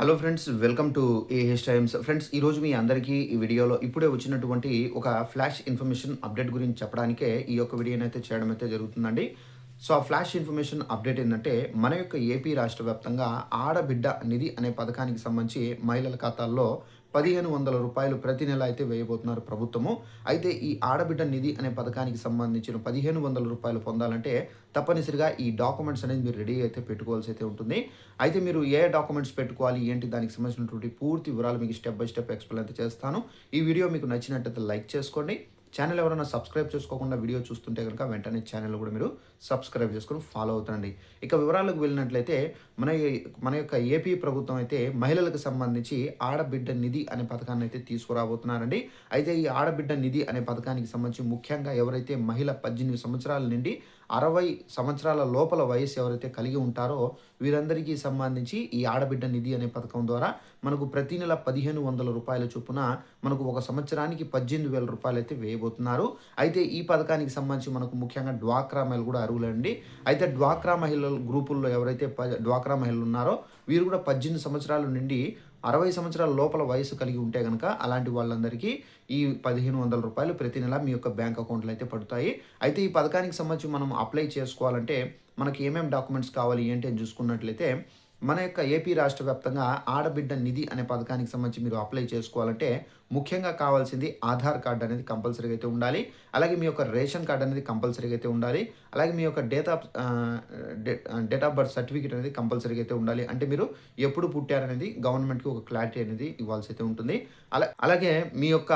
Hello friends, welcome to AH times. Friends, ఈరోజు మీ అందరికీ ఈ వీడియోలో ఇప్పుడే వచ్చినటువంటి ఒక ఫ్లాష్ ఇన్ఫర్మేషన్ అప్డేట్ గురించి చెప్పడానికే ఈ యొక్క వీడియోనైతే చేయడం అయితే జరుగుతుందండి. సో, ఆ ఫ్లాష్ ఇన్ఫర్మేషన్ అప్డేట్ ఏంటంటే, మన యొక్క ఏపీ రాష్ట్ర వ్యాప్తంగా ఆడబిడ్డ నిధి అనే పథకానికి సంబంధించి మహిళల ఖాతాల్లో రూ. 1,500 ప్రతి నెల అయితే వేయబోతున్నారు ప్రభుత్వము. అయితే ఈ ఆడబిడ్డ నిధి అనే పథకానికి సంబంధించిన రూ. 1,500 పొందాలంటే తప్పనిసరిగా ఈ డాక్యుమెంట్స్ అనేది మీరు రెడీ అయితే పెట్టుకోవాల్సి అయితే ఉంటుంది. అయితే మీరు ఏ డాక్యుమెంట్స్ పెట్టుకోవాలి, ఏంటి, దానికి సంబంధించినటువంటి పూర్తి వివరాలు మీకు స్టెప్ బై స్టెప్ ఎక్స్‌ప్లెయిన్ అయితే చేస్తాను. ఈ వీడియో మీకు నచ్చినట్టయితే లైక్ చేసుకోండి. ఛానల్ ఎవరైనా సబ్స్క్రైబ్ చేసుకోకుండా వీడియో చూస్తుంటే గనుక వెంటనే ఛానల్ కూడా మీరు సబ్స్క్రైబ్ చేసుకొని ఫాలో అవుతారండి. ఇక వివరాలకు వెళ్ళినట్లయితే మన మన యొక్క ఏపీ ప్రభుత్వం అయితే మహిళలకు సంబంధించి ఆడబిడ్డ నిధి అనే పథకాన్ని అయితే తీసుకురాబోతున్నారండి. అయితే ఈ ఆడబిడ్డ నిధి అనే పథకానికి సంబంధించి ముఖ్యంగా ఎవరైతే మహిళ 18 సంవత్సరాల నుండి 60 సంవత్సరాల లోపల వయస్సు ఎవరైతే కలిగి ఉంటారో వీరందరికీ సంబంధించి ఈ ఆడబిడ్డ నిధి అనే పథకం ద్వారా మనకు ప్రతి నెల రూ. 1,500 చొప్పున మనకు ఒక సంవత్సరానికి రూ. 18,000 అయితే వేయబోతున్నారు. అయితే ఈ పథకానికి సంబంధించి మనకు ముఖ్యంగా డ్వాక్రా మహిళలు కూడా అర్హులండి. అయితే డ్వాక్రా మహిళల గ్రూపుల్లో ఎవరైతే డ్వాక్రా మహిళలు ఉన్నారో వీరు కూడా 18 సంవత్సరాల నుండి 60 సంవత్సరాల లోపల వయసు కలిగి ఉంటే గనక అలాంటి వాళ్ళందరికీ ఈ రూ. 1,500 ప్రతి నెల మీ యొక్క బ్యాంక్ అకౌంట్‌లో అయితే పడతాయి. అయితే ఈ పథకానికి సంబంధించి మనం అప్లై చేసుకోవాలంటే మనకి ఏమేం డాక్యుమెంట్స్ కావాలి ఏంటి అని చూసుకున్నట్లయితే మన యొక్క ఏపీ రాష్ట్ర వ్యాప్తంగా ఆడబిడ్డ నిధి అనే పథకానికి సంబంధించి మీరు అప్లై చేసుకోవాలంటే ముఖ్యంగా కావాల్సింది ఆధార్ కార్డ్ అనేది కంపల్సరీగా అయితే ఉండాలి. అలాగే మీ యొక్క రేషన్ కార్డ్ అనేది కంపల్సరీగా అయితే ఉండాలి. అలాగే మీ యొక్క డేట్ ఆఫ్ బర్త్ సర్టిఫికేట్ అనేది కంపల్సరీగా అయితే ఉండాలి. అంటే మీరు ఎప్పుడు పుట్టారనేది గవర్నమెంట్‌కి ఒక క్లారిటీ అనేది ఇవ్వాల్సి అయితే ఉంటుంది. అలాగే మీ యొక్క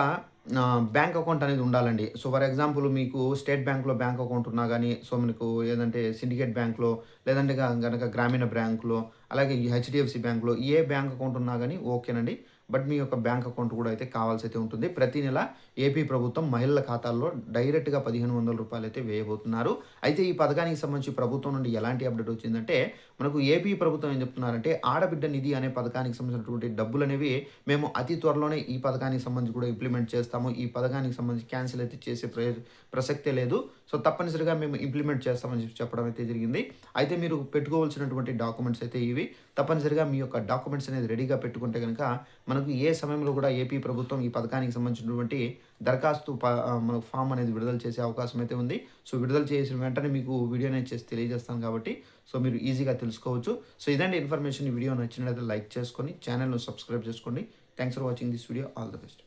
బ్యాంక్ అకౌంట్ అనేది ఉండాలండి. సో, ఫర్ ఎగ్జాంపుల్ మీకు స్టేట్ బ్యాంక్‌లో బ్యాంక్ అకౌంట్ ఉన్నా గానీ, సో, మీకు ఏదంటే సిండికేట్ బ్యాంక్‌లో లేదంటే గనక గ్రామీణ బ్యాంక్‌లో అలాగే ఈ హెచ్‌డీఎఫ్‌సీ బ్యాంక్‌లో ఏ బ్యాంక్ అకౌంట్ ఉన్నా గానీ ఓకేనండి. బట్ మీ యొక్క బ్యాంక్ అకౌంట్ కూడా అయితే కావాల్సి అయితే ఉంటుంది. ప్రతి నెల ఏపీ ప్రభుత్వం మహిళల ఖాతాల్లో డైరెక్ట్‌గా రూ. 1,500 అయితే వేయబోతున్నారు. అయితే ఈ పథకానికి సంబంధించి ప్రభుత్వం నుండి ఎలాంటి అప్డేట్ వచ్చిందంటే, మనకు ఏపీ ప్రభుత్వం ఏం చెప్తున్నారంటే, ఆడబిడ్డ నిధి అనే పథకానికి సంబంధించినటువంటి డబ్బులనేవి మేము అతి త్వరలోనే ఈ పథకానికి సంబంధించి కూడా ఇంప్లిమెంట్ చేస్తాము. ఈ పథకానికి సంబంధించి క్యాన్సిల్ అయితే చేసే ప్రసక్తే లేదు. సో, తప్పనిసరిగా మేము ఇంప్లిమెంట్ చేస్తామని చెప్పడం అయితే జరిగింది. అయితే మీరు పెట్టుకోవాల్సినటువంటి డాక్యుమెంట్స్ అయితే ఇవి. తప్పనిసరిగా మీ యొక్క డాక్యుమెంట్స్ అనేది రెడీగా పెట్టుకుంటే గనక మనకు ఏ సమయంలో కూడా ఏపీ ప్రభుత్వం ఈ పథకానికి సంబంధించినటువంటి దరఖాస్తు మనకు ఫామ్ అనేది విడుదల చేసే అవకాశం అయితే ఉంది. సో, విడుదల చేసిన వెంటనే మీకు వీడియో అనేది చేసి తెలియజేస్తాను కాబట్టి సో, మీరు ఈజీగా తెలుసుకోవచ్చు. సో, ఇదండి ఇన్ఫర్మేషన్. ఈ వీడియో నచ్చినట్లయితే లైక్ చేసుకొని ఛానల్‌ను సబ్స్క్రైబ్ చేసుకోండి. Thanks for watching this video. All the best.